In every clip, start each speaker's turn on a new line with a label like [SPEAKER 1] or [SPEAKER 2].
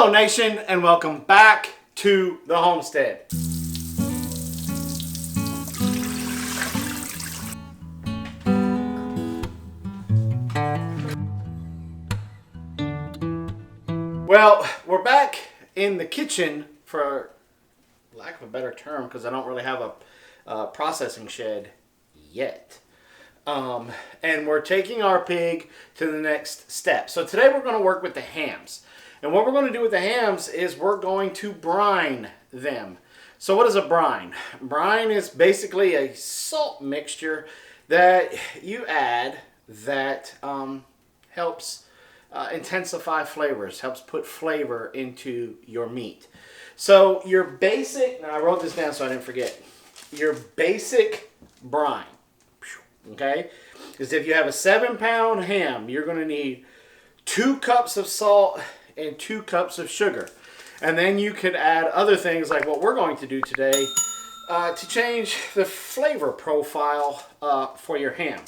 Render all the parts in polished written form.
[SPEAKER 1] Hello nation, and welcome back to the homestead. Well, we're back in the kitchen, for lack of a better term, because I don't really have a processing shed yet. And we're taking our pig to the next step. So today we're going to work with the hams. And what we're going to do with the hams is we're going to brine them. So what is a brine? Brine is basically a salt mixture that you add that helps intensify flavors, helps put flavor into your meat. So your basic, now I wrote this down so I didn't forget, your basic brine, okay, is if you have a 7-pound ham, you're going to need 2 cups of salt and 2 cups of sugar. And then you could add other things like what we're going to do today to change the flavor profile for your ham.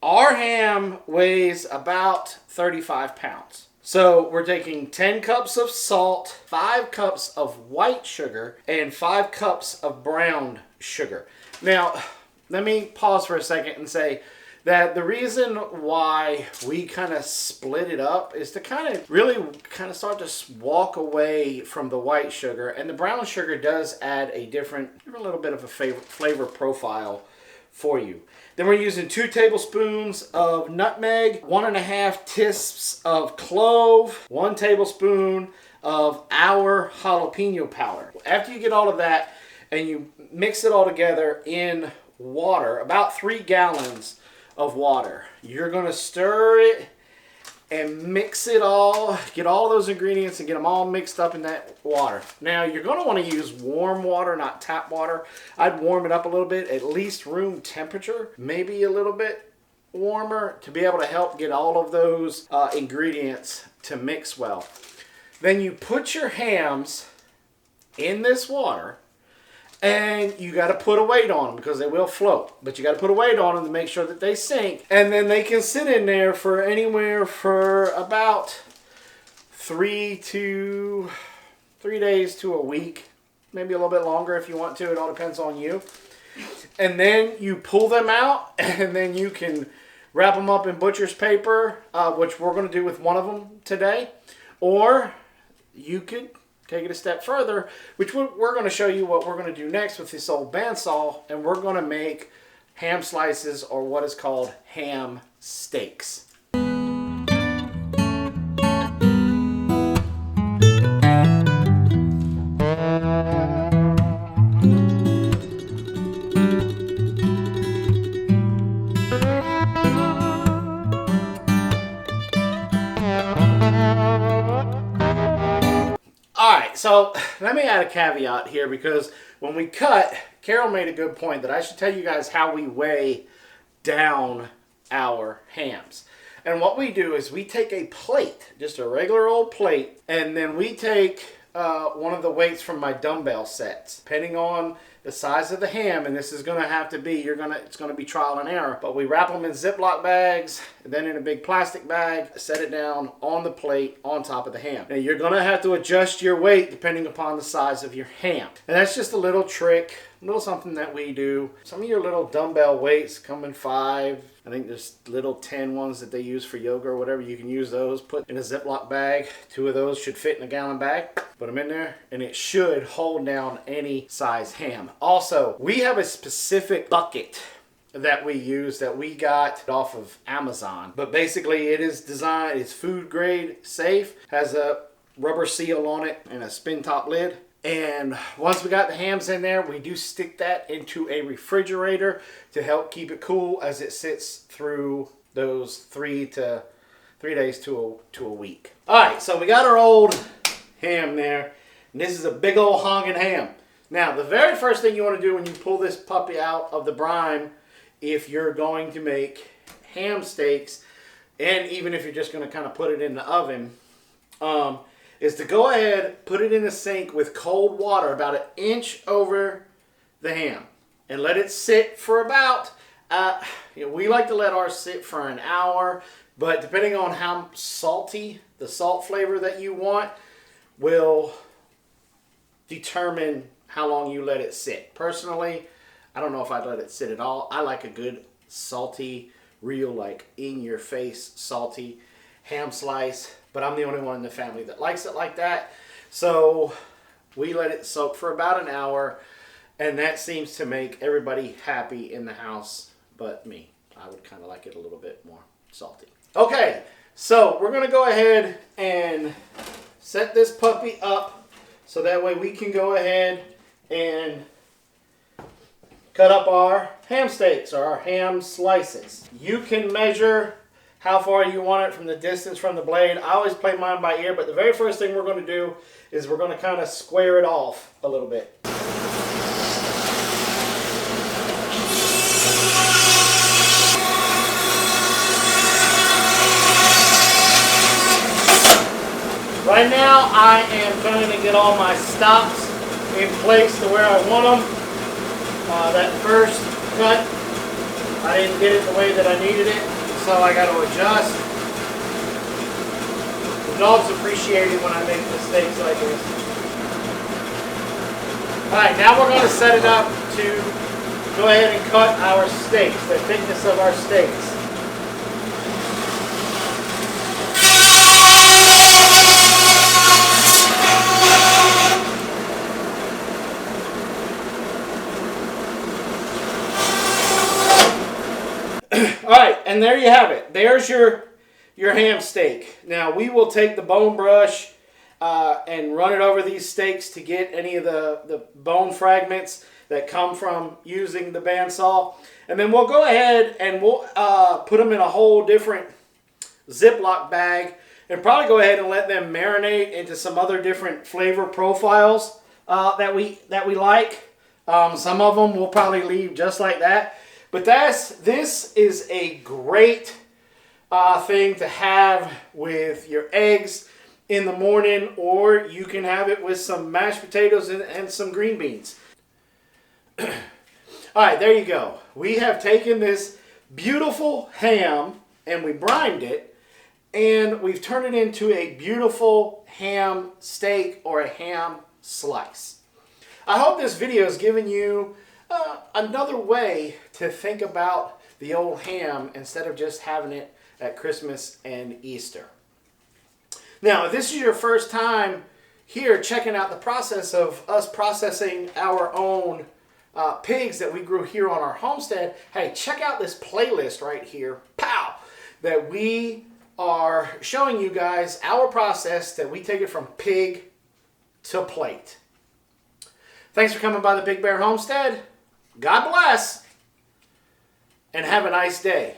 [SPEAKER 1] Our ham weighs about 35 pounds. So we're taking 10 cups of salt, 5 cups of white sugar, and 5 cups of brown sugar. Now, let me pause for a second and say that the reason why we kind of split it up is to really start to walk away from the white sugar, and the brown sugar does add a little bit of a flavor profile for you. Then we're using 2 tablespoons of nutmeg, 1.5 teaspoons of clove, 1 tablespoon of our jalapeno powder. After you get all of that and you mix it all together in water, about 3 gallons of water, you're going to stir it and mix it all, get all those ingredients and get them all mixed up in that water. Now you're going to want to use warm water, not tap water. I'd warm it up a little bit, at least room temperature, maybe a little bit warmer, to be able to help get all of those ingredients to mix well. Then you put your hams in this water, and you got to put a weight on them because they will float. But you got to put a weight on them to make sure that they sink. And then they can sit in there for anywhere for about 3 days to a week. Maybe a little bit longer if you want to. It all depends on you. And then you pull them out, and then you can wrap them up in butcher's paper, which we're going to do with one of them today. Or you could take it a step further, which we're going to show you what we're going to do next with this old bandsaw, and we're going to make ham slices, or what is called ham steaks. Alright, so let me add a caveat here, because when we cut, Carol made a good point that I should tell you guys how we weigh down our hams. And what we do is we take a plate, just a regular old plate, and then we take one of the weights from my dumbbell sets. Depending on the size of the ham, and this is going to have to be, it's going to be trial and error, but we wrap them in Ziploc bags, and then in a big plastic bag, set it down on the plate on top of the ham. Now you're going to have to adjust your weight depending upon the size of your ham. And that's just a little trick, a little something that we do. Some of your little dumbbell weights come in 5. I think there's little 10 ones that they use for yoga or whatever. You can use those. Put in a Ziploc bag. 2 of those should fit in a gallon bag. Put them in there, and it should hold down any size ham. Also, we have a specific bucket that we use that we got off of Amazon. But basically it is designed, it's food grade safe, has a rubber seal on it and a spin top lid. And once we got the hams in there, we do stick that into a refrigerator to help keep it cool as it sits through those 3 days to a week. Alright, so we got our old ham there. And this is a big old honking ham. Now, the very first thing you want to do when you pull this puppy out of the brine, if you're going to make ham steaks, and even if you're just going to kind of put it in the oven, is to go ahead, put it in the sink with cold water about 1 inch over the ham, and let it sit for about, we like to let ours sit for an hour, but depending on how salty, the salt flavor that you want, will determine how long you let it sit. Personally, I don't know if I'd let it sit at all. I like a good salty, real, like in-your-face salty ham slice, but I'm the only one in the family that likes it like that. So we let it soak for about an hour, and that seems to make everybody happy in the house but me. I would kind of like it a little bit more salty. Okay, so we're going to go ahead and set this puppy up so that way we can go ahead and cut up our ham steaks or our ham slices. You can measure how far you want it from the distance from the blade. I always play mine by ear, but the very first thing we're going to do is we're going to kind of square it off a little bit. Right now I am trying to get all my stops in place to where I want them. That first cut, I didn't get it the way that I needed it, so I got to adjust. The dogs appreciate it when I make mistakes like this. Alright, now we're going to set it up to go ahead and cut our steaks, the thickness of our steaks. Alright, and there you have it. There's your ham steak. Now we will take the bone brush and run it over these steaks to get any of the bone fragments that come from using the bandsaw. And then we'll go ahead and we'll put them in a whole different Ziploc bag and probably go ahead and let them marinate into some other different flavor profiles that we like. Some of them we'll probably leave just like that. But this is a great thing to have with your eggs in the morning, or you can have it with some mashed potatoes and some green beans. All right, there you go. We have taken this beautiful ham and we brined it, and we've turned it into a beautiful ham steak or a ham slice. I hope this video has given you another way to think about the old ham instead of just having it at Christmas and Easter. Now, if this is your first time here checking out the process of us processing our own pigs that we grew here on our homestead, hey, check out this playlist right here, pow, that we are showing you guys our process that we take it from pig to plate. Thanks for coming by the Big Bear Homestead. God bless, and have a nice day.